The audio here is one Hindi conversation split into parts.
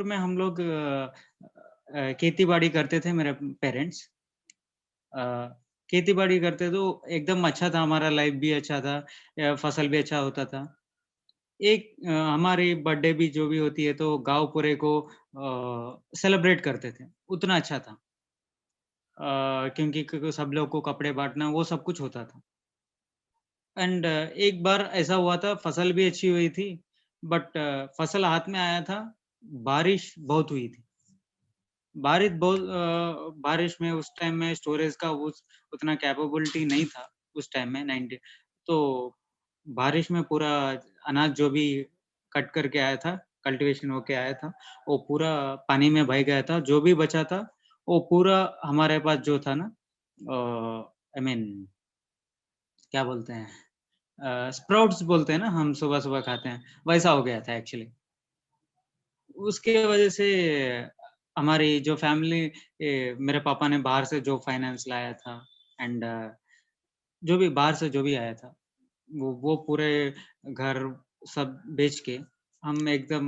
में हम लोग खेती-बाड़ी करते थे मेरे पेरेंट्स। अ, खेती-बाड़ी करते तो एकदम अच्छा था, हमारा लाइफ भी अच्छा था, फसल भी अच्छा होता था। एक हमारी बर्थडे भी जो भी होती है तो गाँव पूरे को सेलिब्रेट करते थे, उतना अच्छा था। क्योंकि सब लोग को कपड़े बाँटना वो सब कुछ होता था। एंड एक बार ऐसा हुआ था, फसल भी अच्छी हुई थी, बट फसल हाथ में आया था, बारिश बहुत हुई थी। बारिश में उस टाइम में स्टोरेज का उस उतना कैपेबिलिटी नहीं था, उस टाइम में 90। तो बारिश में पूरा अनाज जो भी कट करके आया था, कल्टीवेशन होके आया था, वो पूरा पानी में बह गया था। जो भी बचा था, वो पूरा हमारे पास जो था ना, आई मीन क्या बोलते हैं, स्प्राउट्स बोलते हैं ना, हम सुबह-सुबह खाते हैं, वैसा हो गया था एक्चुअली। उसके वजह से हमारी जो फैमिली, मेरे पापा ने बाहर से जो फाइनेंस लाया था, एंड जो भी बाहर से जो भी आया था, वो पूरे घर सब बेच के हम एकदम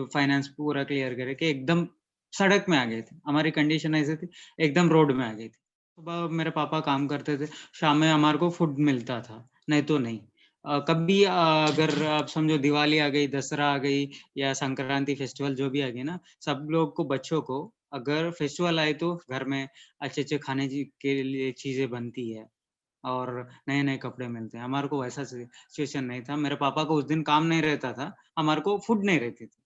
फाइनेंस पूरा क्लियर करके एकदम सड़क में आ गए थे। हमारी कंडीशन ऐसी थी, एकदम रोड में आ गई थी। सुबह मेरे पापा काम करते थे, शाम में हमारे को फूड मिलता था, नहीं तो नहीं। कभी अगर आप समझो दिवाली आ गई, दशहरा आ गई या संक्रांति फेस्टिवल जो भी आ गई ना, सब लोग को बच्चों को अगर फेस्टिवल आए तो घर में अच्छे-अच्छे खाने जी के लिए चीज़ें बनती है। और नए-नए कपड़े मिलते हैं। हमारे को वैसा सिचुएशन नहीं था। मेरे पापा को उस दिन काम नहीं रहता था, हमारे को फूड नहीं रहती थी।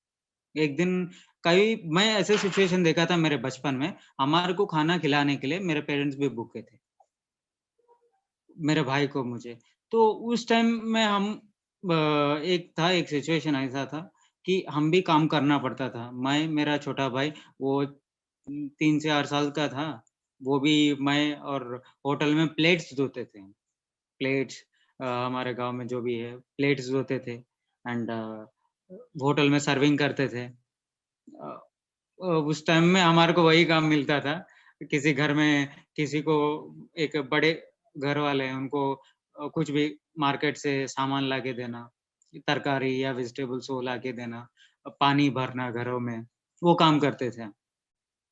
एक दिन कई मैं ऐसे सिचुएशन देखा था मेरे बचपन में, हमारे को खाना खिलाने के लिए मेरे पेरेंट्स भी भूखे थे, मेरे भाई को, मुझे। तो उस टाइम में हम एक सिचुएशन ऐसा था कि हम भी काम करना पड़ता था। मेरा छोटा भाई वो 3 से 8 साल का था, वो भी मैं और होटल में प्लेट्स धोते थे। प्लेट्स हमारे गाँव में जो भी है, प्लेट्स धोते थे, एंड होटल में सर्विंग करते थे। अ उस टाइम में हमारे को वही काम मिलता था। किसी घर में किसी को एक बड़े घर वाले हैं, उनको कुछ भी मार्केट से सामान लाके देना, तरकारी या वेजिटेबल्स वो लाके देना, पानी भरना घरों में, वो काम करते थे।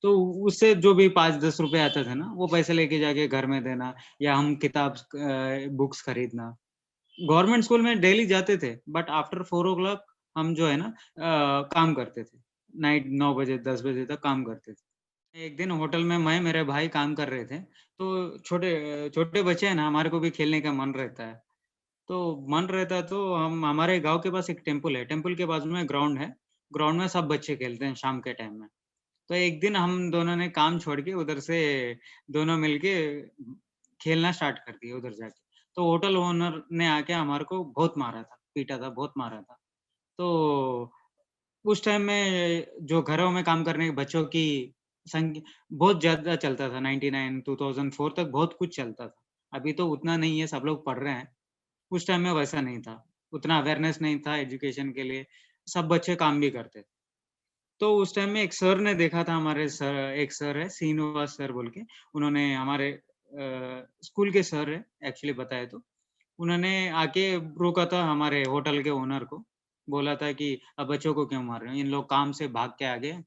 तो उससे जो भी 5-10 रुपए आते थे ना, वो पैसे लेके जाके घर में देना या हम बुक्स खरीदना। गवर्नमेंट स्कूल में डेली जाते थे, बट आफ्टर 4 ओ क्लॉक हम जो है ना काम करते थे। नाइट 9 बजे, 10 बजे तक काम करते थे। एक दिन होटल में मैं, मेरे भाई काम कर रहे थे, तो छोटे बच्चे हैं ना, हमारे को भी खेलने का मन रहता है। तो मन रहता है तो हम हमारे गाँव के पास एक टेम्पल है, टेम्पल के बाजू में ग्राउंड है, ग्राउंड में सब बच्चे खेलते हैं शाम के टाइम में। तो एक दिन हम दोनों ने काम छोड़ के उधर से दोनों मिलके खेलना स्टार्ट कर दिए उधर जाके। तो होटल ओनर ने आके हमारे को बहुत मारा था, पीटा था, बहुत मारा था। तो उस टाइम में जो घरों में काम करने के बच्चों की संख्या बहुत ज़्यादा चलता था, 99 2004 तक बहुत कुछ चलता था। अभी तो उतना नहीं है, सब लोग पढ़ रहे हैं। उस टाइम में वैसा नहीं था, उतना अवेयरनेस नहीं था एजुकेशन के लिए, सब बच्चे काम भी करते थे। तो उस टाइम में एक सर ने देखा था, हमारे सर एक सर है श्रीनिवास सर बोल के, उन्होंने हमारे स्कूल के सर है एक्चुअली बताए तो। उन्होंने आके रोका था हमारे होटल के ओनर को, बोला था कि अब बच्चों को क्यों मार रहे हो? इन लोग काम से भाग के आ गए,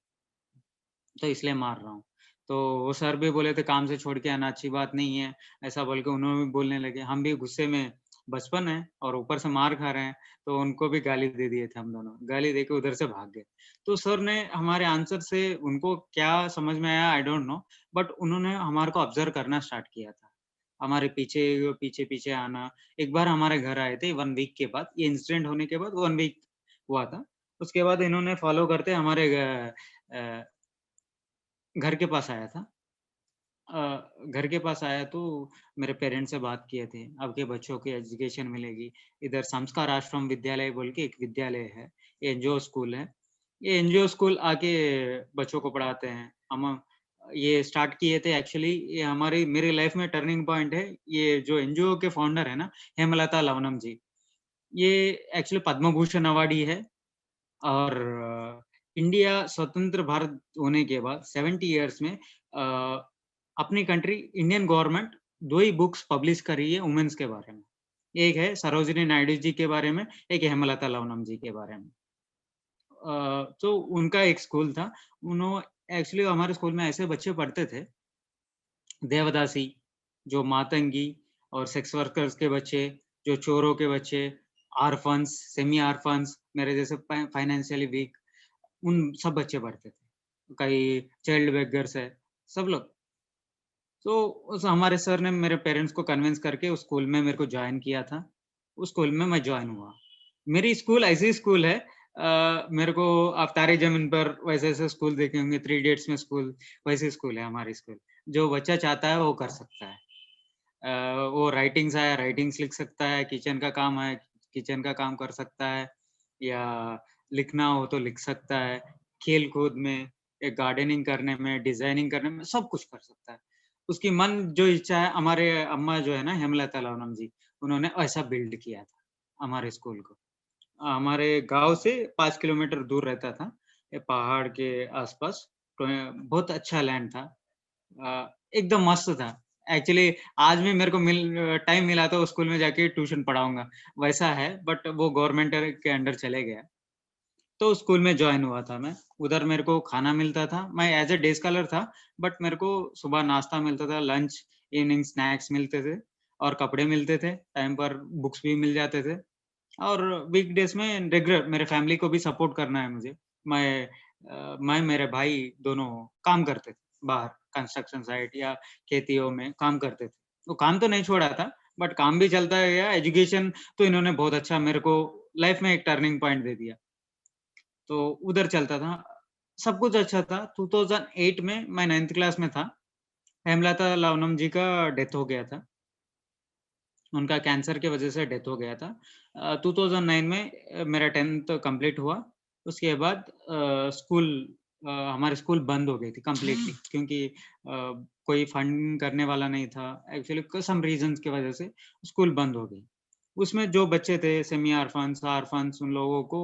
तो इसलिए मार रहा हूँ। तो वो सर भी बोले थे काम से छोड़ के आना अच्छी बात नहीं है, ऐसा बोल के उन्होंने भी बोलने लगे। हम भी गुस्से में, बचपन है और ऊपर से मार खा रहे हैं, तो उनको भी गाली दे दिए थे हम दोनों। गाली देके उधर से भाग गए। तो सर ने हमारे आंसर से उनको क्या समझ में आया आई डोंट नो, बट उन्होंने हमारे को ऑब्ज़र्व करना स्टार्ट किया था। हमारे पीछे-पीछे आना। एक बार हमारे घर आए थे 1 वीक के बाद, ये इंसिडेंट होने के बाद 1 वीक हुआ था। उसके बाद इन्होंने फ़ॉलो करते हमारे अ, घर के पास आया था। घर के पास आया तो मेरे पेरेंट्स से बात किए थे, आपके बच्चों को एजुकेशन मिलेगी। इधर संस्कार आश्रम विद्यालय बोल के एक विद्यालय है, ये एनजीओ स्कूल है। ये एनजीओ स्कूल आके बच्चों को पढ़ाते हैं। हम ये स्टार्ट किए थे एक्चुअली, ये हमारी मेरी लाइफ में टर्निंग पॉइंट है। ये जो एनजीओ के फाउंडर है ना, हेमलता लवनम जी, ये एक्चुअली पद्म भूषण अवार्डी है। और इंडिया स्वतंत्र भारत होने के बाद 70 इयर्स में अपनी कंट्री इंडियन गवर्नमेंट 2 ही बुक्स पब्लिश करी है वुमेन्स के बारे में। एक है सरोजिनी नायडू जी के बारे में, एक है हेमलता लवनम जी के बारे में। तो उनका एक स्कूल था। एक्चुअली हमारे स्कूल में ऐसे बच्चे पढ़ते थे, देवदासी, जो मातंगी और सेक्स वर्कर्स के बच्चे, जो चोरों के बच्चे, ऑर्फन्स, सेमी ऑर्फन्स, मेरे जैसे फाइनेंशियली वीक, उन सब बच्चे पढ़ते थे। कई चाइल्ड बेगर्स है, सब लोग। तो उस हमारे सर ने मेरे पेरेंट्स को कन्विंस करके उस स्कूल में मेरे को जॉइन किया था। उस स्कूल में मैं जॉइन हुआ। मेरी स्कूल ऐसी स्कूल है, मेरे को आप तारे ज़मीन पर वैसे-वैसे स्कूल देखे होंगे, थ्री इडियट्स में स्कूल, वैसी स्कूल है हमारी स्कूल। जो बच्चा चाहता है वो कर सकता है। वो राइटिंग्स है, राइटिंग्स लिख सकता है, किचन का काम है, किचन का काम कर सकता है, या लिखना हो तो लिख सकता है, खेल-कूद में, गार्डनिंग करने में, डिज़ाइनिंग करने में, सब कुछ कर सकता है। उसकी मन जो इच्छा है, हमारे अम्मा जो है ना हेमलता लावनम जी, उन्होंने ऐसा बिल्ड किया था, हमारे स्कूल को। हमारे गाँव से 5 किलोमीटर दूर रहता था, ये पहाड़ के आस-पास, तो बहुत अच्छा लैंड था। एकदम मस्त था। एक्चुअली आज भी मेरे को टाइम मिला तो उस स्कूल में जाके ट्यूशन पढ़ाऊँगा, वैसा है, बट वो गवर्नमेंट के अंडर चले गया। तो स्कूल में जॉइन हुआ था मैं, उधर मेरे को खाना मिलता था, मैं एज़ अ डे स्कॉलर था, बट मेरे को सुबह नाश्ता मिलता था, लंच, इवनिंग स्नैक्स मिलते थे और कपड़े मिलते थे, टाइम पर बुक्स भी मिल जाते थे। और वीकडेज़ में रेगुलर मेरे फैमिली को भी सपोर्ट करना है मुझे। मैं मेरे भाई दोनों काम करते थे बाहर, कंस्ट्रक्शन साइट या खेतियों में काम करते थे। तो काम तो नहीं छोड़ा था, बट काम भी चलता गया, एजुकेशन तो इन्होंने बहुत अच्छा मेरे को लाइफ़ में एक टर्निंग पॉइंट दे दिया। तो उधर चलता था। सब कुछ अच्छा था। 2008 में मैं 9th क्लास में था। हेमलता लावनम जी का डेथ हो गया था। उनका कैंसर की वज़ह से डेथ हो गया था। 2009 में मेरा 10th कंप्लीट हुआ। उसके बाद हमारी स्कूल बंद हो गई थी कंप्लीटली, क्योंकि कोई फंड करने वाला नहीं था। एक्चुअली सम रीज़न्स की वज़ह से स्कूल बंद हो गई। उसमें जो बच्चे थे सेमी ऑर्फन्स, ऑर्फन्स, उन लोगों को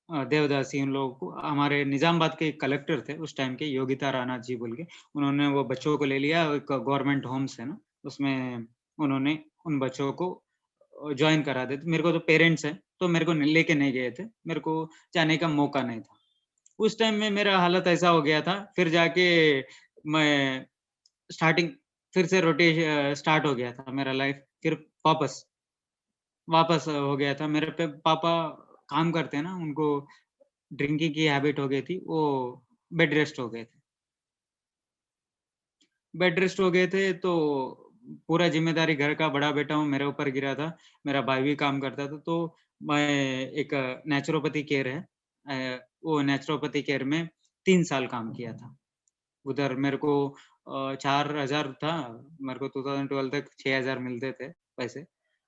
अ देवदासी, उन लोगों को हमारे निज़ामाबाद के एक कलेक्टर थे उस टाइम के, योगिता राणा जी बोल के, उन्होंने वो बच्चों को ले लिया, एक गवर्नमेंट होम्स है ना, उसमें उन्होंने उन बच्चों को जॉइन करा देते। मेरे को तो पेरेंट्स हैं, तो मेरे को लेके नहीं गए थे, मेरे को जाने का मौका नहीं था। उस टाइम में मेरा हालत ऐसा हो गया था, फिर जाके मैं स्टार्टिंग फिर से स्टार्ट हो गया था मेरा लाइफ़, फिर वापस वापस हो गया था। मेरे पे पापा काम करते हैं ना, उनको ड्रिंकिंग की हैबिट हो गई थी, वो बेड रेस्ट हो गए थे। बेड रेस्ट हो गए थे, तो पूरा ज़िम्मेदारी घर का बड़ा बेटा हूँ, मेरे ऊपर गिरा था। मेरा भाई भी काम करता था, तो मैं एक नेचुरोपैथी केयर है, वो नेचुरोपैथी केयर में 3 साल काम किया था। उधर मेरे को 4000 था, मेरे को 2012 तक 6000 मिलते थे पैसे।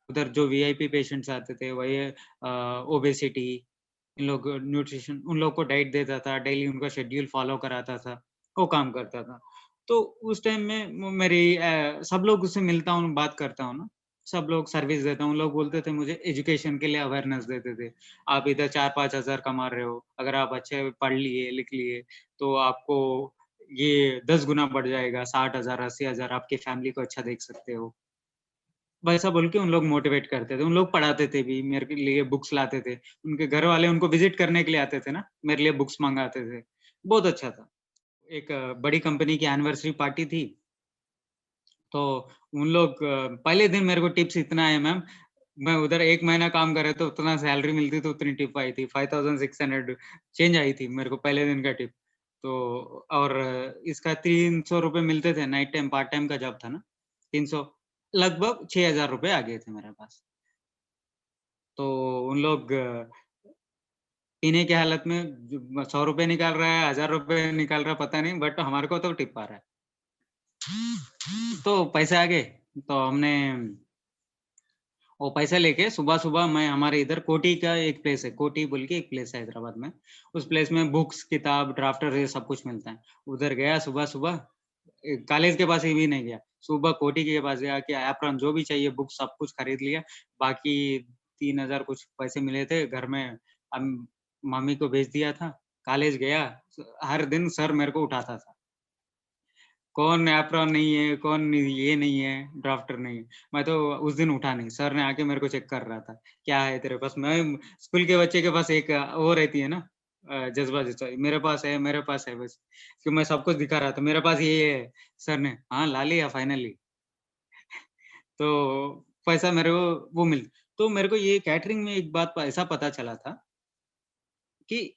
उधर जो वीआईपी पेशेंट्स आते थे, वही ओबेसिटी, इन लोग न्यूट्रिशन, उन लोग को डाइट देता था, डेली उनका शेड्यूल फ़ॉलो कराता था, वो काम करता था। तो उस टाइम में सब लोग उससे मिलता हूँ, बात करता हूँ ना, सब लोग सर्विस देता हूँ, लोग बोलते थे मुझे, एजुकेशन के लिए अवेयरनेस देते थे। आप इधर 4-5 हज़ार कमा रहे हो, अगर आप अच्छे पढ़ लिए, लिख लिए, तो आपको ये 10 गुना बढ़ जाएगा, 60,000, 80,000, आपकी फैमिली को अच्छा देख सकते हो। वैसा बोल के उन लोग मोटिवेट करते थे, उन लोग पढ़ाते थे भी, मेरे के लिए बुक्स लाते थे। उनके घर वाले उनको विज़िट करने के लिए आते थे ना, मेरे लिए बुक्स मँगाते थे। बहुत अच्छा था। एक बड़ी कंपनी की एनिवर्सरी पार्टी थी, तो उन लोग पहले दिन मेरे को टिप्स इतना है मैम, मैं उधर 1 महीना काम कर रहा था, उतना सैलरी मिलती तो उतनी टिप आई थी, 5600 चेंज आई थी मेरे को पहले दिन का टिप। तो और इसका ₹300 मिलते थे, नाइट टाइम पार्ट टाइम का जॉब था ना, 300, लगभग ₹6000 आ गए थे मेरे पास। तो उन लोग पीने की हालत में ₹100 निकाल रहा है, ₹1000 निकाल रहा है, पता नहीं, बट हमारे को तो टिप आ रहा है। तो पैसे आ गए, तो हमने वो पैसे लेके सुबह-सुबह मैं हमारे इधर कोठी का एक प्लेस है, कोठी बोल के एक प्लेस है हैदराबाद में। उस प्लेस में बुक्स, किताब, ड्राफ्टर ये सब कुछ मिलता है। उधर गया सुबह-सुबह, कॉलेज के पास ही भी नहीं गया। सुबह कोठी के पास गया कि एप्रॉन जो भी चाहिए बुक सब कुछ खरीद लिया। बाकी 3000 कुछ पैसे मिले थे घर में, अम, मम्मी को भेज दिया था। कॉलेज गया, हर दिन सर मेरे को उठाता था। कौन एप्रॉन नहीं है, ये नहीं है, ड्राफ्टर नहीं है। मैं तो उस दिन उठा नहीं, सर ने आके मेरे को चेक कर रहा था, क्या है तेरे पास? मैं स्कूल के बच्चे के पास एक वो रहती है ना जज़्बा जैसा, मेरे पास है बस। कि मैं सबको दिखा रहा था, मेरे पास ये है। सर ने, हाँ, ला लिया फाइनली। तो पैसा मेरे को वो मिल तो मेरे को ये कैटरिंग में एक बात ऐसा पता चला था कि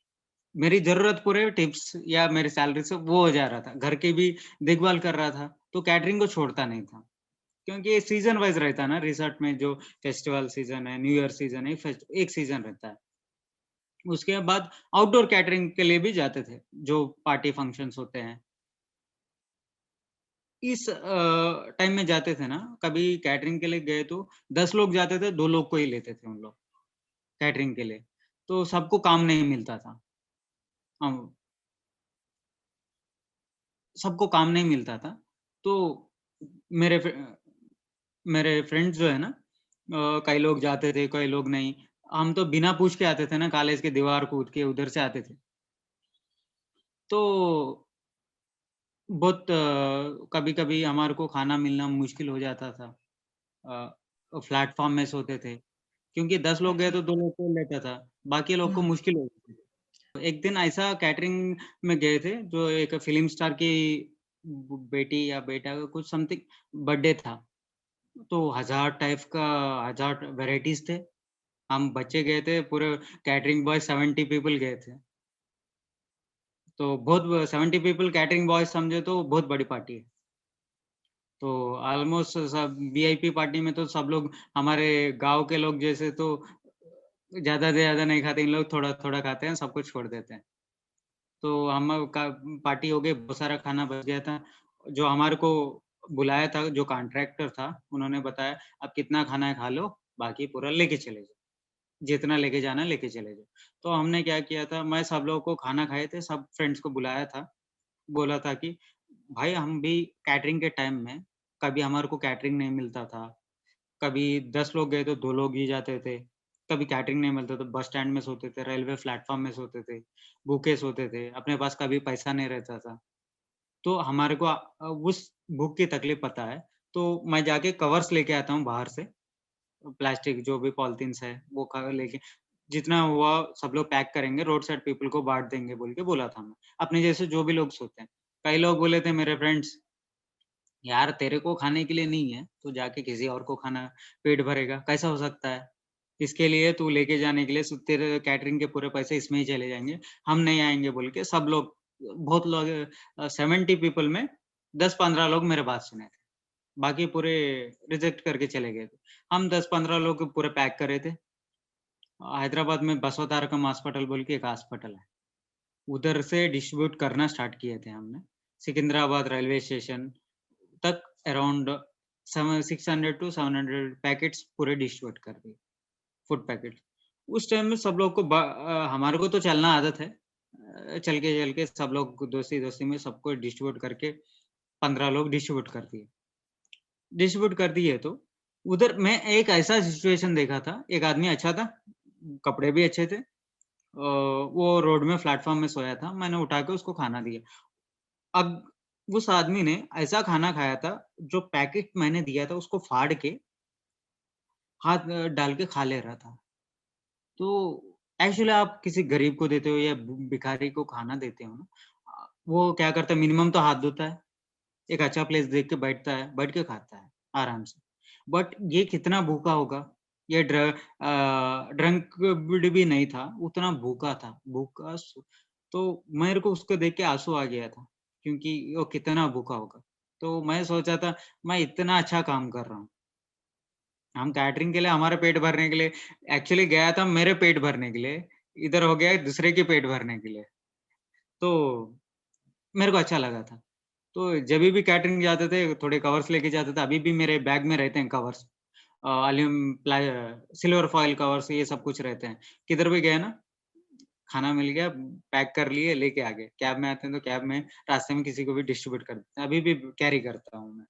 मेरी ज़रूरत पूरे टिप्स या मेरी सैलरी से वो हो जा रहा था। घर की भी देखभाल कर रहा था, तो कैटरिंग को छोड़ता नहीं था। क्योंकि ये सीज़न वाइज़ रहता है ना, रिसॉर्ट में जो फेस्टिवल सीज़न है, न्यू ईयर सीज़न है, एक सीज़न रहता है। उसके बाद आउटडोर कैटरिंग के लिए भी जाते थे, जो पार्टी फंक्शन्स होते हैं। इस टाइम में जाते थे ना, कभी कैटरिंग के लिए गए तो 10 लोग जाते थे, 2 लोग को ही लेते थे उन लोग, कैटरिंग के लिए। तो सबको काम नहीं मिलता था। हम सबको काम नहीं मिलता था। तो मेरे फ मेरे फ्रेंड्स जो है ना कई लोग जाते थे, कई लोग नहीं। हम तो बिना पूछ के आते थे ना, कॉलेज की दीवार कूद के उधर से आते थे। तो बहुत कभी-कभी हमारे को खाना मिलना मुश्किल हो जाता था। प्लेटफ़ॉर्म में सोते थे, क्योंकि 10 लोग गए तो 2 लोग को लेता था, बाकी लोग को मुश्किल हो जाती थी। एक दिन ऐसा कैटरिंग में गए थे, जो एक फ़िल्म स्टार की बेटी या बेटा का कुछ समथिंग बर्थडे था। तो 1000 टाइप का 1000 वैराइटीज़ थे। हम बच्चे गए थे, पूरे कैटरिंग बॉय 70 पीपल गए थे। तो बहुत 70 पीपल कैटरिंग बॉय समझे तो बहुत बड़ी पार्टी है। तो ऑलमोस्ट सब वीआईपी पार्टी में तो सब लोग हमारे गाँव के लोग जैसे तो ज़्यादा से ज़्यादा नहीं खाते, इन लोग थोड़ा-थोड़ा खाते हैं, सब कुछ छोड़ देते हैं। तो हम का पार्टी हो गई, बहुत सारा खाना बच गया था। जो हमारे को बुलाया था, जो कॉन्ट्रैक्टर था, उन्होंने बताया, "अब कितना खाना है खा लो, बाकी पूरा लेके चले जाओ। जितना लेके जाना है लेके चले जाओ।" तो हमने क्या किया था, मैं सब लोगों को खाना खाए थे, सब फ्रेंड्स को बुलाया था। बोला था कि, "भाई हम भी कैटरिंग के टाइम में कभी हमारे को कैटरिंग नहीं मिलता था। कभी 10 लोग गए तो 2 लोग ही जाते थे। कभी कैटरिंग नहीं मिलता तो बस स्टैंड में सोते थे, रेलवे प्लेटफ़ॉर्म में सोते थे, भूखे सोते थे, अपने पास कभी पैसा नहीं रहता था। तो हमारे को उस भूख की तकलीफ़ पता है, तो मैं जाके कवर्स लेके आता हूँ बाहर से, प्लास्टिक जो भी पॉलीथीन्स है, वो लेके जितना हुआ सब लोग पैक करेंगे, रोड साइड पीपल को बाँट देंगे बोल के बोला था मैं। अपने जैसे जो भी लोग सोते हैं। कई लोग बोले थे मेरे फ्रेंड्स, "यार तेरे को खाने के लिए नहीं है, तो जाके किसी और को खाना पेट भरेगा, कैसा हो सकता है? इसके लिए तू लेके जाने के लिए तेरे कैटरिंग के पूरे पैसे इसमें ही चले जाएँगे, हम नहीं आएँगे" बोल के सब लोग बहुत लोग 70 पीपल में 10-15 लोग मेरे बात सुने थे। बाकी पूरे रिजेक्ट करके चले गए थे। हम 10-15 लोग पूरे पैक करे थे। हैदराबाद में बसवतारकम हॉस्पिटल बोल के एक हॉस्पिटल है। उधर से डिस्ट्रीब्यूट करना स्टार्ट किए थे हमने। सिकंदराबाद रेलवे स्टेशन तक अराउंड 600 टू 700 पैकेट्स पूरे डिस्ट्रीब्यूट कर दिए, फूड पैकेट। उस टाइम में सब लोग को हमारे को तो चलना आदत है। चल के सब लोग दोस्ती-दोस्ती में सबको डिस्ट्रीब्यूट करके 15 लोग डिस्ट्रीब्यूट कर दिए। डिस्ट्रीब्यूट कर दिए तो उधर मैं एक ऐसा सिचुएशन देखा था, एक आदमी अच्छा था, कपड़े भी अच्छे थे। वो रोड में प्लेटफ़ॉर्म में सोया था, मैंने उठा के उसको खाना दिया। अब उस आदमी ने ऐसा खाना खाया था, जो पैकेट मैंने दिया था उसको फाड़ के हाथ डाल के खा ले रहा था। तो एक्चुअली आप किसी गरीब को देते हो या भिखारी को खाना देते हो ना, वो क्या करता है मिनिमम तो हाथ धोता है, एक अच्छा प्लेस देख के बैठता है, बैठ के खाता है आराम से। बट ये कितना भूखा होगा? ये ड्रंक्ड भी नहीं था, उतना भूखा था, भूखा सो तो मेरे को उसको देख के आँसू आ गया था, क्योंकि वो कितना भूखा होगा। तो मैं सोचा था, मैं इतना अच्छा काम कर रहा हूँ। हम कैटरिंग के लिए हमारा पेट भरने के लिए एक्चुअली गया था मेरे पेट भरने के लिए, इधर हो गया है दूसरे के पेट भरने के लिए। तो मेरे को अच्छा लगा था। तो जभी भी कैटरिंग जाते थे, थोड़े कवर्स लेके जाते थे, अभी भी मेरे बैग में रहते हैं कवर्स। सिल्वर फॉइल कवर्स ये सब कुछ रहते हैं। किधर भी गए ना, खाना मिल गया, पैक कर लिए, लेके आ गए। कैब में आते हैं तो कैब में रास्ते में किसी को भी डिस्ट्रीब्यूट कर देते हैं। अभी भी कैरी करता हूँ मैं।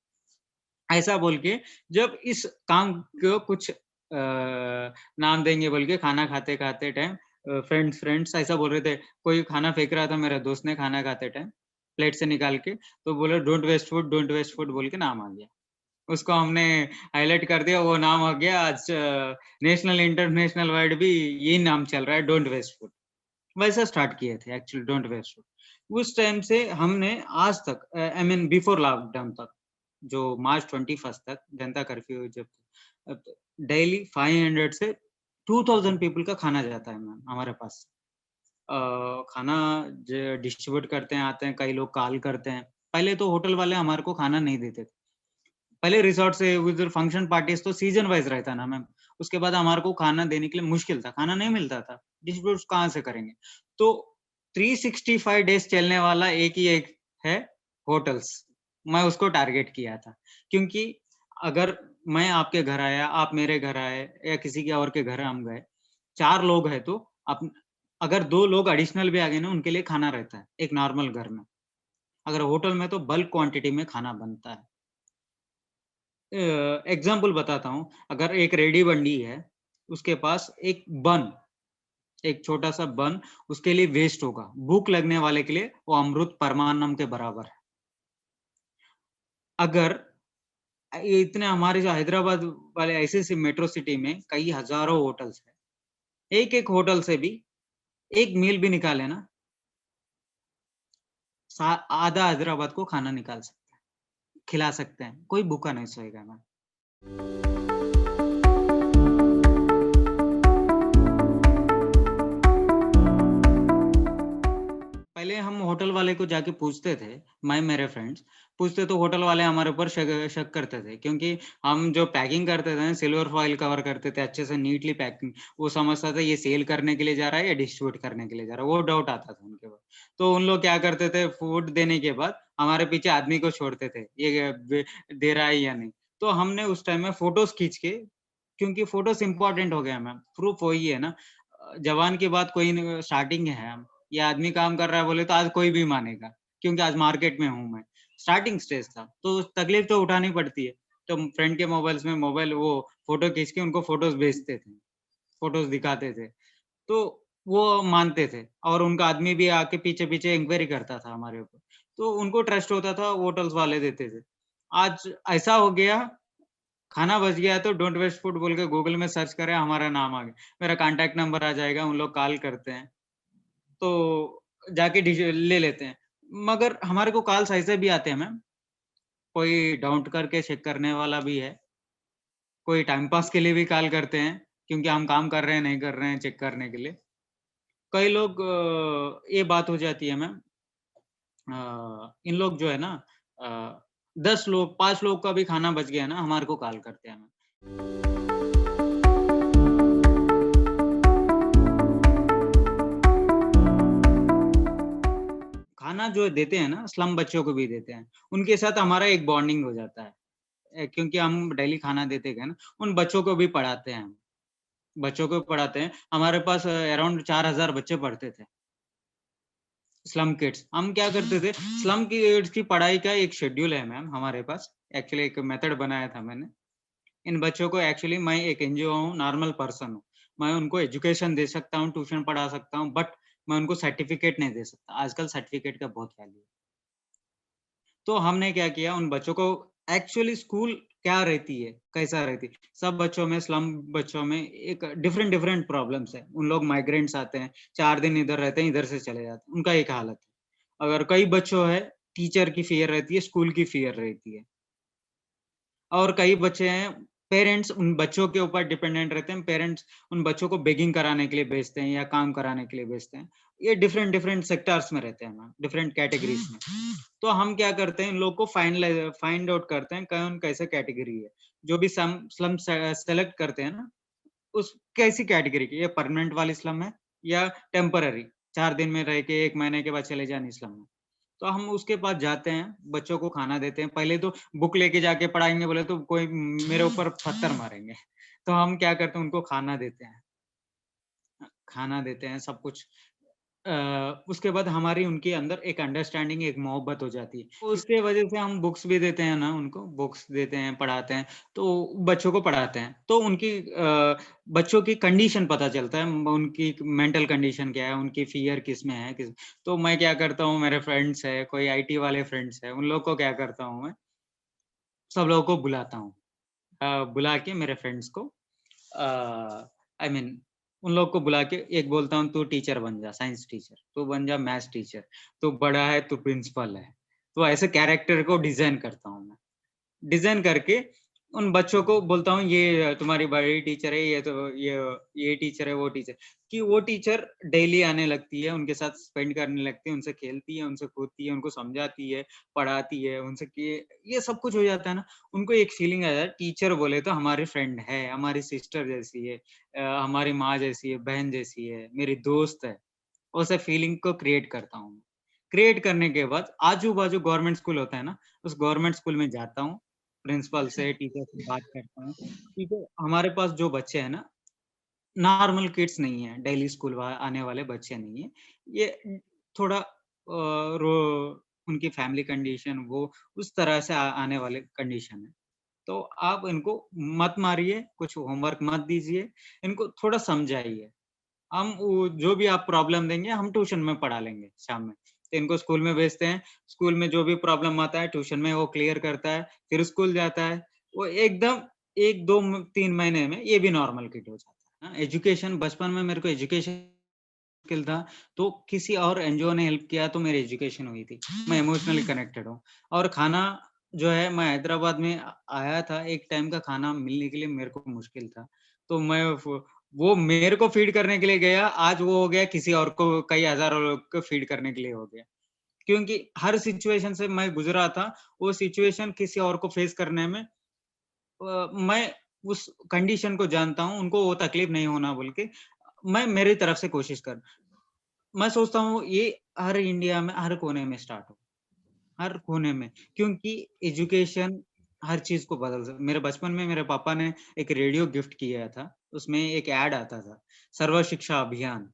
ऐसा बोल के जब इस काम को कुछ नाम देंगे बोल के खाना खाते-खाते टाइम फ्रेंड्स फ्रेंड्स ऐसा बोल रहे थे। कोई खाना फेंक रहा था मेरा दोस्त ने खाना खाते टाइम। प्लेट से निकाल के, तो बोले डोंट वेस्ट फूड बोल के नाम आ गया। उसको हमने हाइलाइट कर दिया, वो नाम आ गया। आज नेशनल, इंटरनेशनल वर्ल्ड भी यही नाम चल रहा है, डोंट वेस्ट फूड। वैसा स्टार्ट किए थे एक्चुअली डोंट वेस्ट फूड। उस टाइम से हमने आज तक आई मीन बिफोर लॉकडाउन तक, जो मार्च 21 तक जनता कर्फ्यू जब डेली 500 से 2000 पीपल का खाना जाता है मैम हमारे पास। खाना डिस्ट्रीब्यूट करते हैं, आते हैं, कई लोग कॉल करते हैं। पहले तो होटल वाले हमारे को खाना नहीं देते थे। पहले रिसॉर्ट से उधर फंक्शन पार्टीज तो सीजन वाइज रहता ना मैम। उसके बाद हमारे को खाना देने के लिए मुश्किल था, खाना नहीं मिलता था, डिस्ट्रीब्यूट कहाँ से करेंगे? तो 365 डेज चलने वाला एक है होटल्स। मैं उसको टारगेट किया था, क्योंकि अगर मैं आपके घर आया, आप मेरे घर आए या किसी के और के घर हम गए, 4 लोग हैं तो अप अगर 2 लोग एडिशनल भी आ गए ना, उनके लिए खाना रहता है, एक नॉर्मल घर में। अगर होटल में तो बल्क क्वांटिटी में खाना बनता है। एग्ज़ाम्पल बताता हूँ, अगर एक रेडी बंडी है, उसके पास एक छोटा-सा बन उसके लिए वेस्ट होगा, भूख लगने वाले के लिए वो अमृत परमान्नम के बराबर है। अगर ये इतने हमारे जो हैदराबाद वाले ऐसे-ऐसे मेट्रो सिटी में कई हज़ारों होटल्स हैं, एक-एक होटल से भी एक मील भी निकाले ना, आधा हैदराबाद को खाना निकाल सकते हैं, खिला सकते हैं, कोई भूखा नहीं सोएगा मैम। पहले हम होटल वाले को जाके पूछते थे, मैं मेरे फ्रेंड्स पूछते तो होटल वाले हमारे ऊपर शक शक करते थे, क्योंकि हम जो पैकिंग करते थे सिल्वर फॉइल कवर करते थे अच्छे से नीटली पैकिंग। वो समझता था ये सेल करने के लिए जा रहा है या डिस्ट्रीब्यूट करने के लिए जा रहा है, वो डाउट आता था उनके पास। तो उन लोग क्या करते थे, फूड देने के बाद हमारे पीछे आदमी को छोड़ते थे, ये दे रहा है या नहीं। तो हमने उस टाइम में फोटोज खींच के, क्योंकि फोटोज इंपॉर्टेंट हो गया मैम, प्रूफ वही है ना। जवान की बात कोई नहीं, स्टार्टिंग है, ये आदमी काम कर रहा है बोले तो आज कोई भी मानेगा, क्योंकि आज मार्केट में हूँ मैं। स्टार्टिंग स्टेज था, तो तकलीफ तो उठानी पड़ती है। तो फ्रेंड के मोबाइल्स में मोबाइल वो फ़ोटो खींच के उनको फ़ोटोज़ भेजते थे, फ़ोटोज़ दिखाते थे। तो वो मानते थे और उनका आदमी भी आके पीछे-पीछे इंक्वायरी करता था हमारे ऊपर। तो उनको ट्रस्ट होता था, होटल्स वाले देते थे। आज ऐसा हो गया, खाना बच गया तो डोंट वेस्ट फूड बोल के गूगल में सर्च करें, हमारा नाम आ गया। मेरा कॉन्टैक्ट नंबर आ जाएगा, उन लोग कॉल करते हैं। तो जाके ले लेते हैं। मगर हमारे को कॉल्स ऐसे भी आते हैं मैम, कोई डाउट करके चेक करने वाला भी है, कोई टाइम पास के लिए भी कॉल करते हैं, क्योंकि हम काम कर रहे हैं, नहीं कर रहे हैं, चेक करने के लिए। कई लोग ये बात हो जाती है मैम, इन लोग जो है ना, अ, 10 लोग, 5 लोग का भी खाना बच गया ना, हमारे को कॉल करते हैं मैम। खाना जो देते हैं ना, स्लम बच्चों को भी देते हैं, उनके साथ हमारा एक बॉन्डिंग हो जाता है। क्योंकि हम डेली खाना देते गए ना, उन बच्चों को भी पढ़ाते हैं हम, बच्चों को पढ़ाते हैं। हमारे पास अराउंड 4000 बच्चे पढ़ते थे, स्लम किड्स। हम क्या करते थे, स्लम किड्स की पढ़ाई का एक शेड्यूल है मैम हमारे पास, एक्चुअली एक मेथड बनाया था मैंने। इन बच्चों को एक्चुअली मैं एक एनजीओ हूँ, नॉर्मल पर्सन हूँ। मैं उनको एजुकेशन दे सकता हूँ, ट्यूशन पढ़ा सकता हूँ, बट मैं उनको सर्टिफिकेट नहीं दे सकता। आजकल सर्टिफिकेट का बहुत वैल्यू है। तो हमने क्या किया, उन बच्चों को एक्चुअली स्कूल क्या रहती है, कैसा रहती है, सब बच्चों में, स्लम बच्चों में एक डिफरेंट डिफरेंट प्रॉब्लम्स है। उन लोग माइग्रेंट्स आते हैं, 4 दिन इधर रहते हैं, इधर से चले जाते हैं, उनका एक हालत है। अगर कई बच्चों है, टीचर की फ़ियर रहती है, स्कूल की फ़ियर रहती है। और कई बच्चे हैं, पेरेंट्स उन बच्चों के ऊपर डिपेंडेंट रहते हैं, पेरेंट्स उन बच्चों को बेगिंग कराने के लिए भेजते हैं या काम कराने के लिए भेजते हैं। ये डिफरेंट डिफरेंट सेक्टर्स में रहते हैं मैम, डिफरेंट कैटेगरीज़ में। तो हम क्या करते हैं, इन लोग को फाइंड आउट करते हैं कौन कैसे कैटेगरी है। जो भी सम स्लम सेलेक्ट करते हैं ना, उस कैसी कैटेगरी की, ये परमानेंट वाली स्लम है या टेम्पररी, 4 दिन में रह के 1 महीने के बाद चले जाने स्लम में। तो हम उसके पास जाते हैं, बच्चों को खाना देते हैं। पहले तो बुक लेके जाके पढ़ाएँगे बोले तो कोई मेरे ऊपर पत्थर मारेंगे। तो हम क्या करते हैं, उनको खाना देते हैं। खाना देते हैं, सब कुछ। उसके बाद हमारी उनके अंदर एक अंडरस्टैंडिंग, एक मोहब्बत हो जाती है। तो उसके वजह से हम बुक्स भी देते हैं ना उनको, बुक्स देते हैं, पढ़ाते हैं, तो बच्चों को पढ़ाते हैं। तो उनकी बच्चों की कंडीशन पता चलता है, उनकी मेंटल कंडीशन क्या है, उनकी फ़ियर किसमें है, किस तो मैं क्या करता हूँ, मेरे फ्रेंड्स हैं, कोई आईटी वाले फ्रेंड्स हैं, उन लोग को क्या करता हूँ मैं, सब लोगों को बुलाता हूँ। बुला के मेरे फ्रेंड्स को आई मीन उन लोग को बुला के एक बोलता हूँ, तू टीचर बन जा, साइंस टीचर, तू बन जा मैथ्स टीचर, तू बड़ा है, तू प्रिंसिपल है। तो ऐसे कैरेक्टर को डिज़ाइन करता हूँ मैं। डिज़ाइन करके उन बच्चों को बोलता हूँ, ये तुम्हारी बड़ी टीचर है, ये तो ये टीचर है, वो टीचर, कि वो टीचर डेली आने लगती है, उनके साथ स्पेंड करने लगती है, उनसे खेलती है, उनसे कूदती है, उनको समझाती है, पढ़ाती है, उनसे ये सब कुछ हो जाता है ना, उनको एक फीलिंग आ जाता है, टीचर बोले तो हमारी फ्रेंड है, हमारी सिस्टर जैसी है, हमारी माँ जैसी है, बहन जैसी है, मेरी दोस्त है। वैसे फीलिंग को क्रिएट करता हूँ। क्रिएट करने के बाद आजू-बाजू गवर्नमेंट स्कूल होता है ना, उस गवर्नमेंट स्कूल में जाता हूँ, प्रिंसिपल से, टीचर से बात करता हूँ, क्योंकि हमारे पास जो बच्चे हैं ना, नॉर्मल किड्स नहीं है, डेली स्कूल आने वाले बच्चे नहीं है। ये थोड़ा रो उनकी फैमिली कंडीशन वो उस तरह से आने वाले कंडीशन है। तो आप इनको मत मारिए, कुछ होमवर्क मत दीजिए, इनको थोड़ा समझाइए। हम वो जो भी आप प्रॉब्लम देंगे, हम ट्यूशन में पढ़ा लेंगे शाम में। तो इनको स्कूल में भेजते हैं, स्कूल में जो भी प्रॉब्लम आता है, ट्यूशन में वो क्लियर करता है, फिर स्कूल जाता है। वो एकदम 1, 2 3 महीने में ये भी नॉर्मल किड हो जाता है। हाँ, एजुकेशन बचपन में मेरे को एजुकेशन मुश्किल था, तो किसी और एनजीओ ने हेल्प किया तो मेरी एजुकेशन हुई थी। मैं इमोशनली कनेक्टेड हूँ और खाना जो है मैं हैदराबाद में आया था, एक टाइम का खाना मिलने के लिए मेरे को मुश्किल था। तो मैं वो मेरे को फ़ीड करने के लिए गया, आज वो हो गया किसी और को कई हज़ारों लोग को फ़ीड करने के लिए हो गया। क्योंकि हर सिचुएशन से मैं गुज़रा था, वो सिचुएशन किसी और को फ़ेस करने में मैं उस कंडीशन को जानता हूँ, उनको वो तकलीफ़ नहीं होना बोल के मैं मेरी तरफ से कोशिश कर मैं सोचता हूँ ये हर इंडिया में हर कोने में स्टार्ट हो, हर कोने में क्योंकि एजुकेशन हर चीज़ को बदल सक मेरे बचपन में मेरे पापा ने एक रेडियो गिफ्ट किया था, उसमें एक ऐड आता था, सर्व शिक्षा अभियान,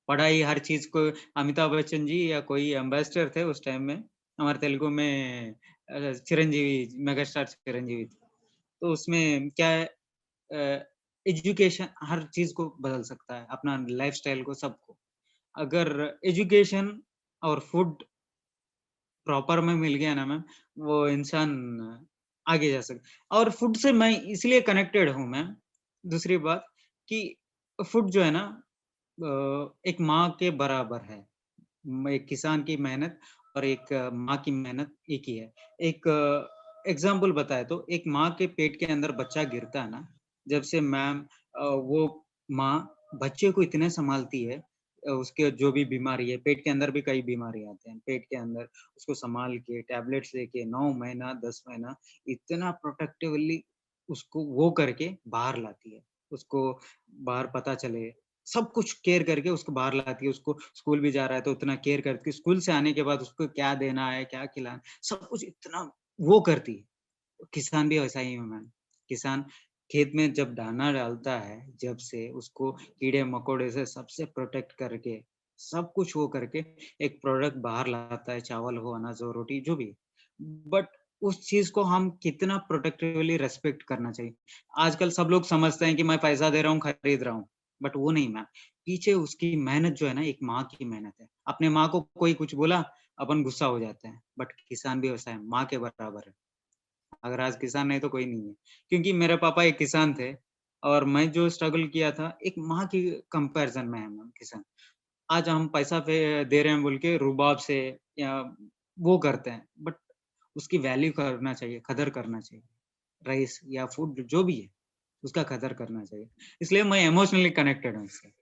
पढ़ाई हर चीज़ को अमिताभ बच्चन जी या कोई एम्बेसडर थे उस टाइम में, हमारे तेलुगु में चिरंजीवी मेगास्टार चिरंजीवी थे। तो उसमें क्या है एजुकेशन हर चीज़ को बदल सकता है, अपना लाइफ़स्टाइल को सबको। अगर एजुकेशन और फूड प्रॉपर में मिल गया ना मैम, वो इंसान आगे जा और फूड से मैं इसलिए कनेक्टेड हूँ मैम, दूसरी बात कि फूड जो है ना एक माँ के बराबर है। एक किसान की मेहनत और एक माँ की मेहनत एक ही है। एक एग्ज़ाम्पल बताएँ तो एक माँ के पेट के अंदर बच्चा गिरता है ना, जब से मैम वो माँ बच्चे को इतने सँभालती है उसके जो भी बीमारी है, पेट के अंदर भी कई बीमारी आते हैं, पेट के अंदर उसको सँभाल के टैबलेट्स लेके 9 महीना, 10 महीना इतना प्रोटेक्टिवली उसको वो करके बाहर लाती है। उसको बाहर पता चले सब कुछ केयर करके उसको बाहर लाती है, उसको स्कूल भी जा रहा है तो उतना केयर करती है, स्कूल से आने के बाद उसको क्या देना है, क्या खिलाना सब कुछ इतना वो करती है। किसान भी वैसा ही है मैम, किसान खेत में जब दाना डालता है, जब से उसको कीड़े-मकोड़े से सबसे प्रोटेक्ट करके, सब कुछ वो करके एक प्रोडक्ट बाहर लाता है, चावल हो, अनाज हो, रोटी जो भी। बट उस चीज़ को हम कितना प्रोटेक्टिवली रिस्पेक्ट करना चाहिए। आजकल सब लोग समझते हैं कि मैं पैसा दे रहा हूँ, खरीद रहा हूँ, बट वो नहीं मैम। पीछे उसकी मेहनत जो है ना, एक माँ की मेहनत है। अपने माँ को कोई कुछ बोला, अपन गुस्सा हो जाते हैं, बट किसान भी वैसा है, माँ के बराबर है। अगर आज किसान नहीं तो कोई नहीं है। क्योंकि मेरे पापा एक किसान थे और मैं जो स्ट्रगल किया था, एक माँ की कंपैरिज़न में है मैम किसान। आज हम पैसा दे रहे हैं बोल के रुबाब से या वो करते हैं, बट उसकी वैल्यू करना चाहिए, कदर करना चाहिए। राइस या फूड जो भी है, उसका कदर करना चाहिए। इसलिए मैं इमोशनली कनेक्टेड हूँ इससे।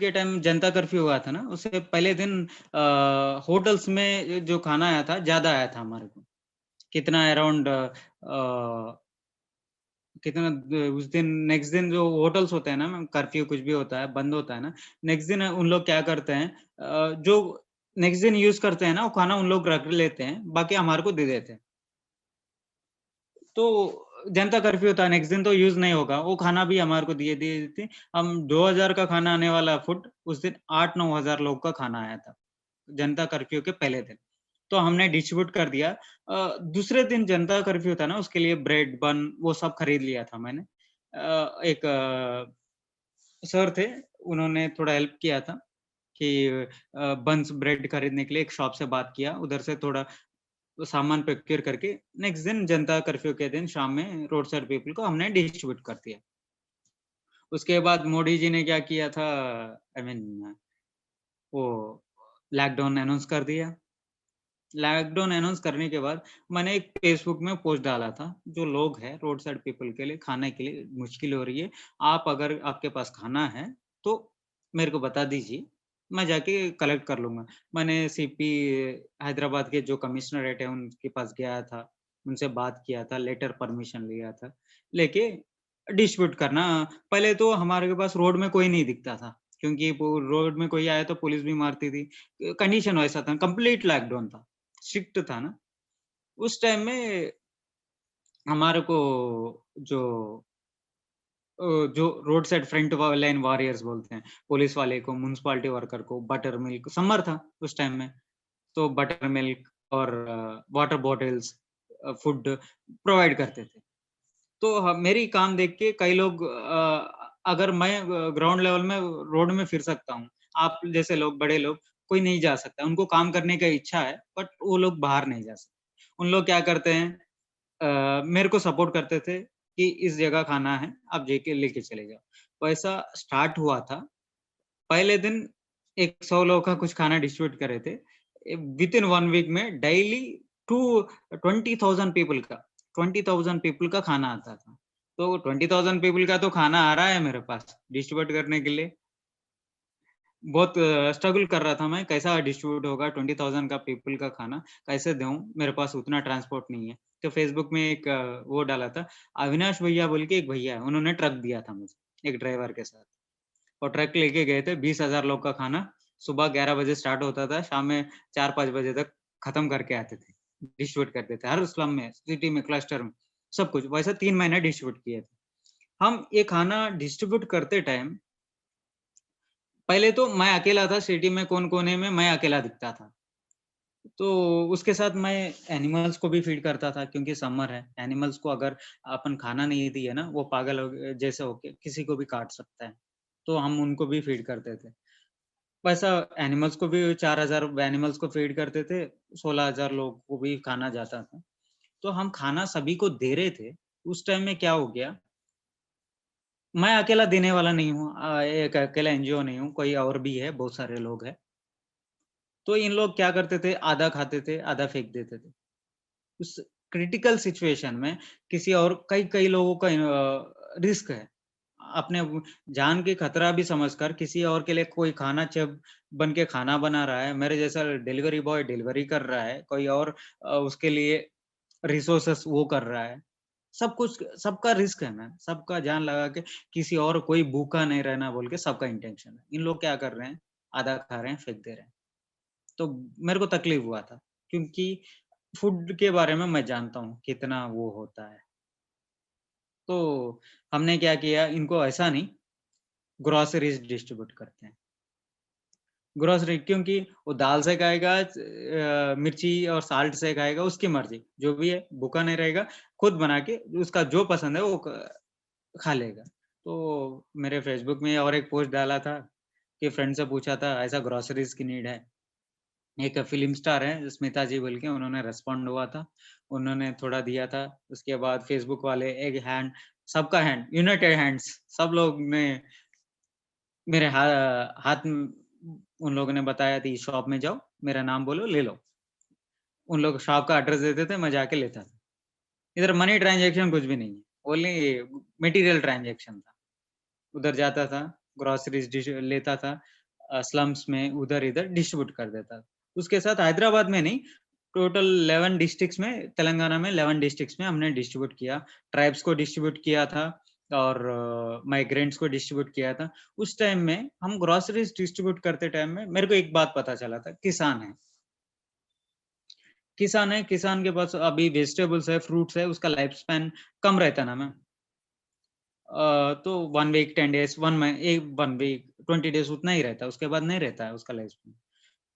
के टाइम जनता कर्फ्यू हुआ था ना, उससे पहले दिन होटल्स में जो खाना आया था, ज़्यादा आया था हमारे को। कितना अराउंड कितना उस दिन नेक्स्ट दिन जो होटल्स होते हैं ना, कर्फ्यू कुछ भी होता है, बंद होता है ना, नेक्स्ट दिन उन लोग क्या करते हैं, जो नेक्स्ट दिन यूज़ करते हैं ना, वो खाना उन लोग रख लेते हैं, बाकी हमारे को दे देते हैं। तो जनता कर्फ्यू था, नेक्स्ट दिन तो यूज़ नहीं होगा, वो खाना भी हमारे को दिए दिए थे। हम 2000 का खाना आने वाला फूड, उस दिन 8-9 हज़ार लोग का खाना आया था, जनता कर्फ्यू के पहले दिन। तो हमने डिस्ट्रीब्यूट कर दिया। दूसरे दिन जनता कर्फ्यू था ना, उसके लिए ब्रेड, बन वो सब खरीद लिया था मैंने। एक सर थे, उन्होंने थोड़ा हेल्प किया था कि बन्स, ब्रेड खरीदने के लिए एक शॉप से बात किया, उधर से थोड़ा सामान प्रोक्योर करके नेक्स्ट दिन जनता कर्फ्यू के दिन शाम में रोड साइड पीपल को हमने डिस्ट्रीब्यूट कर दिया। उसके बाद मोदी जी ने क्या किया था, आई मीन वो लॉकडाउन अनाउंस कर दिया। लॉकडाउन अनाउंस करने के बाद मैंने एक फेसबुक में पोस्ट डाला था, जो लोग हैं रोड साइड पीपल के लिए खाने के लिए मुश्किल हो रही है। आप अगर आपके पास खाना है, तो मेरे को बता दीजिए, मैं जाके कलेक्ट कर लूँगा। मैंने सीपी हैदराबाद के जो कमिश्नरेट है, उनके पास गया था, उनसे बात किया था, लेटर परमिशन लिया था, लेके डिस्ट्रीब्यूट करना। पहले तो हमारे के पास रोड में कोई नहीं दिखता था, क्योंकि वो रोड में कोई आया तो पुलिस भी मारती थी। कंडीशन वैसा था, कंप्लीट लॉकडाउन था। शिफ्ट था ना, उस टाइम में हमारे को जो जो road side front line warriors बोलते हैं, पुलिस वाले को, म्युनिसिपैलिटी वर्कर को बटर मिल्क समर था उस टाइम में, तो बटर मिल्क और वाटर बॉटल्स, फूड प्रोवाइड करते थे। तो मेरी काम देख के कई लोग अगर मैं ग्राउंड लेवल में रोड में फिर सकता हूँ, आप जैसे लोग, बड़े लोग, कोई नहीं जा सकता। उनको काम करने का इच्छा है, बट वो लोग बाहर नहीं जा सकते। उन लोग क्या करते हैं, मेरे को सपोर्ट करते थे कि इस जगह खाना है, आप जेके लेके चले जाओ। वैसा स्टार्ट हुआ था। पहले दिन एक 100 लोगों का कुछ खाना डिस्ट्रीब्यूट करे थे। विथिन 1 वीक में डेली टू 20,000 पीपल का 20,000 पीपल का खाना आता था। तो 20,000 पीपल का तो खाना आ रहा है मेरे पास डिस्ट्रीब्यूट करने के लिए। बहुत स्ट्रगल कर रहा था मैं, कैसा डिस्ट्रीब्यूट होगा 20,000 का पीपल का खाना, कैसे दूँ? मेरे पास उतना ट्रांसपोर्ट नहीं है। तो फेसबुक में एक वो डाला था, अविनाश भैया बोल के एक भैया है, उन्होंने ट्रक दिया था मुझे, एक ड्राइवर के साथ। और ट्रक लेके गए थे, 20,000 लोग का खाना, सुबह 11 बजे स्टार्ट होता था, शाम में 4-5 बजे तक खत्म करके आते थे। डिस्ट्रीब्यूट करते थे, हर स्लम में, सिटी में, क्लस्टर में, सब कुछ। वैसा 3 महीने डिस्ट्रीब्यूट किए थे। हम ये खाना डिस्ट्रीब्यूट करते टाइम पहले तो मैं अकेला था, सिटी में कोने-कोने में मैं अकेला दिखता था। तो उसके साथ मैं एनिमल्स को भी फीड करता था, क्योंकि समर है। एनिमल्स को अगर अपन खाना नहीं दिए ना, वो पागल हो जैसे होके किसी को भी काट सकता है। तो हम उनको भी फीड करते थे। वैसा एनिमल्स को भी 4,000 एनिमल्स को फीड करते थे, 16,000 लोगों को भी खाना जाता था। तो हम खाना सभी को दे रहे थे। उस टाइम में क्या हो गया, मैं अकेला देने वाला नहीं हूँ, एक अकेला एनजीओ नहीं हूँ, कोई और भी है, बहुत सारे लोग हैं। तो इन लोग क्या करते थे, आधा खाते थे, आधा फेंक देते थे। उस क्रिटिकल सिचुएशन में किसी और कई-कई लोगों का रिस्क है। अपने जान की खतरा भी समझकर किसी और के लिए कोई खाना जब बन के खाना बना रहा है, मेरे जैसा डिलीवरी बॉय डिलीवरी कर रहा है, कोई और उसके लिए रिसोर्सेस वो कर रहा है। सब कुछ सबका रिस्क है मैम, सबका जान लगा के किसी और कोई भूखा नहीं रहना बोल के सबका इंटेंशन है। इन लोग क्या कर रहे हैं, आधा खा रहे हैं, फेंक दे रहे हैं। तो मेरे को तकलीफ हुआ था, क्योंकि फूड के बारे में मैं जानता हूँ, कितना वो होता है। तो हमने क्या किया, इनको ऐसा नहीं, ग्रोसरीज़ डिस्ट्रीब्यूट करते हैं। ग्रोसरी क्योंकि वो दाल से खाएगा, मिर्ची और साल्ट से खाएगा, उसकी मर्ज़ी, जो भी है, भूखा नहीं रहेगा, खुद बना के उसका जो पसंद है वो खा लेगा। तो मेरे फ़ेसबुक में और एक पोस्ट डाला था कि फ्रेंड से पूछा था, ऐसा ग्रोसरीज़ की नीड है। एक फ़िल्म स्टार है, स्मिता जी बोल के, उन्होंने रिस्पॉन्ड हुआ था। उन्होंने थोड़ा दिया था, उसके बाद फ़ेसबुक वाले एक हैंड, सबका हैंड, यूनाइटेड हैंड्स, सब लोग ने मेरे हाथ उन लोगों ने बताया कि शॉप में जाओ, मेरा नाम बोलो, ले लो। उन लोग शॉप का एड्रेस देते थे, मैं जाके लेता था। इधर मनी ट्रांज़ैक्शन कुछ भी नहीं है, ओनली मटीरियल ट्रांज़ैक्शन था। उधर जाता था, ग्रोसरीज लेता था, स्लम्स में उधर-इधर डिस्ट्रीब्यूट कर देता था। उसके साथ हैदराबाद में नहीं, टोटल 11 डिस्ट्रिक्ट्स में, तेलंगाना में 11 डिस्ट्रिक्ट्स में हमने डिस्ट्रीब्यूट किया। ट्राइब्स को डिस्ट्रीब्यूट किया था और माइग्रेंट्स को डिस्ट्रीब्यूट किया था। उस टाइम में हम ग्रोसरीज डिस्ट्रीब्यूट करते टाइम में मेरे को एक बात पता चला था, किसान है, किसान के पास अभी वेजिटेबल्स है, फ्रूट्स है, उसका लाइफ स्पैन कम रहता है ना मैम। तो 1 वीक, 10 डेज़, 1 वीक, 20 डेज़ उतना ही रहता है, उसके बाद नहीं रहता है उसका लाइफ स्पैन।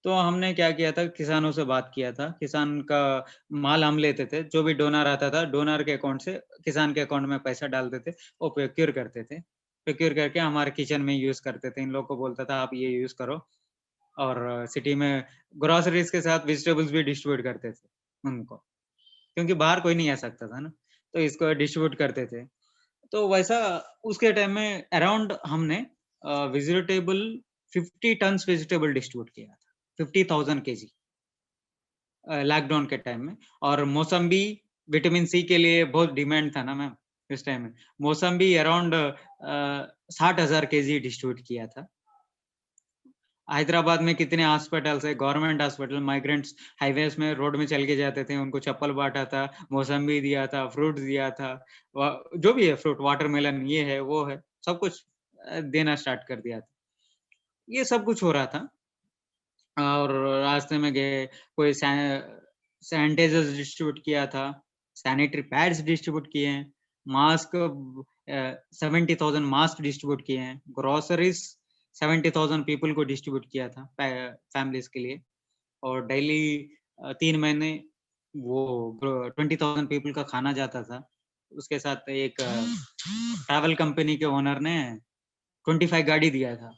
तो हमने क्या किया था, किसानों से बात किया था, किसान का माल हम लेते थे, जो भी डोनर आता था, डोनर के अकाउंट से किसान के अकाउंट में पैसा डालते थे, वो प्रोक्योर करते थे। प्रोक्योर करके हमारे किचन में यूज़ करते थे, इन लोगों को बोलता था, आप ये यूज़ करो और सिटी में ग्रोसरीज़ के साथ वेजिटेबल्स भी डिस्ट्रीब्यूट करते थे उनको, क्योंकि बाहर कोई नहीं आ सकता था ना, तो इसको डिस्ट्रीब्यूट करते थे। तो वैसा उसके टाइम में अराउंड हमने वेजिटेबल 50 टन्स वेजिटेबल डिस्ट्रीब्यूट किया था, 50,000 केजी लॉकडाउन के टाइम में। और मौसम्बी, विटामिन सी के लिए बहुत डिमांड था ना मैम इस टाइम में। मौसम्बी अराउंड 60,000 केजी डिस्ट्रीब्यूट किया था। हैदराबाद में कितने हॉस्पिटल्स है, गवर्नमेंट हॉस्पिटल, माइग्रेंट्स हाईवेज़ में रोड में चल के जाते थे, उनको चप्पल बाँटा था, मौसम्बी दिया था, फ्रूट्स दिया था, व जो भी है फ्रूट, वाटरमेलन ये है, वो है, सब कुछ देना स्टार्ट कर दिया था। ये सब कुछ हो रहा था और रास्ते में गए, कोई सैनिटाइज़र्स डिस्ट्रीब्यूट किया था, सैनिटरी पैड्स डिस्ट्रीब्यूट किए हैं, मास्क 70,000 मास्क डिस्ट्रीब्यूट किए हैं, ग्रोसरीज़ 70,000 पीपल को डिस्ट्रीब्यूट किया था, फैमिलीज़ के लिए। और डेली 3 महीने वो 20,000 पीपल का खाना जाता था। उसके साथ एक ट्रैवल कंपनी के ओनर ने 25 गाड़ी दिया था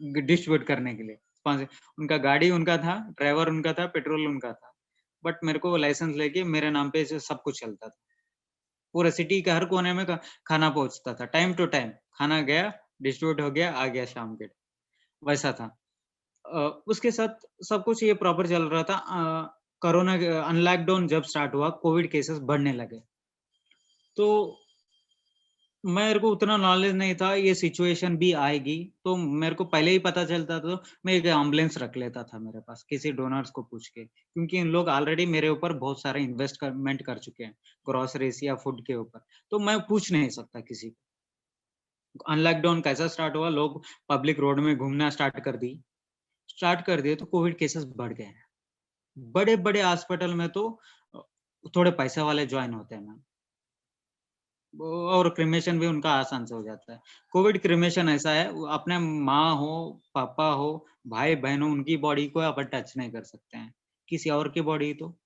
डिस्ट्रीब्यूट करने के लिए। 5 उनका गाड़ी उनका था, ड्राइवर उनका था, पेट्रोल उनका था। बट मेरे को लाइसेंस लेके मेरे नाम पे से सब कुछ चलता था। पूरे सिटी के हर कोने में खाना पहुँचता था, टाइम टू टाइम। खाना गया, डिस्ट्रीब्यूट हो गया, आ गया शाम के, वैसा था। उसके साथ सब कुछ ये प्रॉपर चल रहा था। कोरोना के अनलॉकडाउन जब स्टार्ट हुआ, कोविड केसेस बढ़ने लगे। तो मेरे को उतना नॉलेज नहीं था, ये सिचुएशन भी आएगी, तो मेरे को पहले ही पता चलता तो मैं एक एम्बुलेंस रख लेता था मेरे पास, किसी डोनर्स को पूछ के। क्योंकि इन लोग ऑलरेडी मेरे ऊपर बहुत सारे इन्वेस्टमेंट कर चुके हैं, ग्रोसरीज़ या फूड के ऊपर, तो मैं पूछ नहीं सकता किसी को। अनलॉकडाउन कैसा स्टार्ट हुआ, लोग पब्लिक रोड में घूमना स्टार्ट कर दिए, तो कोविड केसेस बढ़ गए हैं। बड़े-बड़े हॉस्पिटल में तो अ, थोड़े पैसे वाले जॉइन होते हैं मैम। वो और क्रीमेशन भी उनका आसान से हो जाता है। कोविड क्रीमेशन ऐसा है, वो अपने माँ हो, पापा हो, भाई-बहन हो, उनकी बॉडी को अपन टच नहीं कर सकते हैं। किसी और की बॉडी तो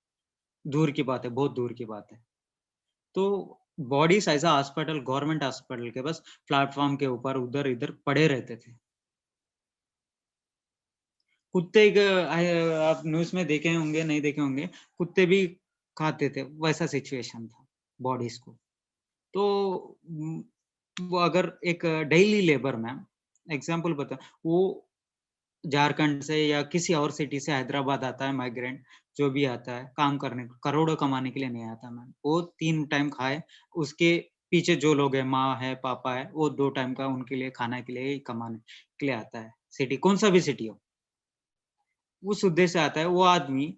दूर की बात है, बहुत दूर की बात है। तो बॉडीज़ ऐसा हॉस्पिटल, गवर्नमेंट हॉस्पिटल के बस प्लेटफ़ॉर्म के ऊपर उधर-इधर पड़े रहते थे। कुत्ते आप न्यूज़ में देखे होंगे, नहीं देखे होंगे, कुत्ते भी खाते थे, वैसा सिचुएशन था बॉडीज़ को। तो वो अगर एक डेली लेबर मैम, एग्ज़ाम्पल वो झारखंड से या किसी और सिटी से हैदराबाद आता है माइग्रेंट, जो भी आता है काम करने को, करोड़ों कमाने के लिए नहीं आता मैम। वो 3 टाइम खाए, उसके पीछे जो लोग हैं, माँ है, पापा है, वो 2 टाइम का उनके लिए खाने के लिए ही कमाने के लिए आता है, सिटी कौन-सा भी सिटी हो। उस उद्देश्य से आता है, वो आदमी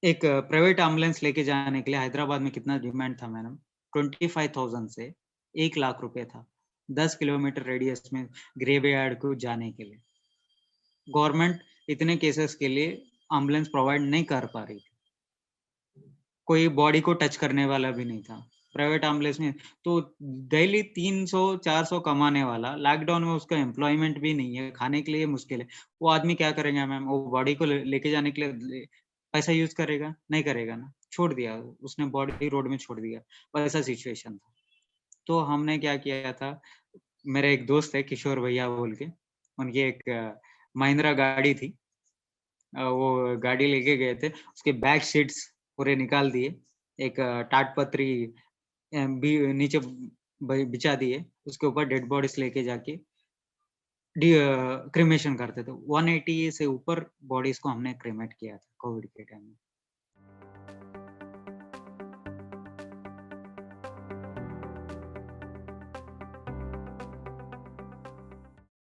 एक प्राइवेट एम्बुलेंस लेके जाने के लिए हैदराबाद में कितना डिमांड था मैडम, 25,000 से 1 लाख रुपए था। 10 किलोमीटर रेडियस में ग्रेवयार्ड को जाने के लिए। गवर्नमेंट इतने केसेस के लिए एम्बुलेंस प्रोवाइड नहीं कर पा रही थी। कोई बॉडी को टच करने वाला भी नहीं था। प्राइवेट एम्बुलेंस में तो डेली 300-400 कमाने वाला, लॉकडाउन में उसका एम्प्लॉयमेंट भी नहीं है, खाने के लिए मुश्किल है। वो आदमी क्या करेगा मैम? वो बॉडी को लेके जाने के लिए पैसा यूज़ करेगा? नहीं करेगा ना, छोड़ दिया, उसने बॉडी रोड में छोड़ दिया, वैसा सिचुएशन था। तो हमने क्या किया था, मेरा एक दोस्त है किशोर भैया बोल के, उनकी एक महिंद्रा गाड़ी थी। वो गाड़ी लेके गए थे, उसके बैक सीट्स पूरे निकाल दिए, एक टाट-पत्री बी नीचे बिछा दिए, उसके ऊपर डेड बॉडीज़ लेके जाके क्रीमेशन करते थे। 180 से ऊपर बॉडीज़ को हमने क्रीमेट किया था कोविड के टाइम में।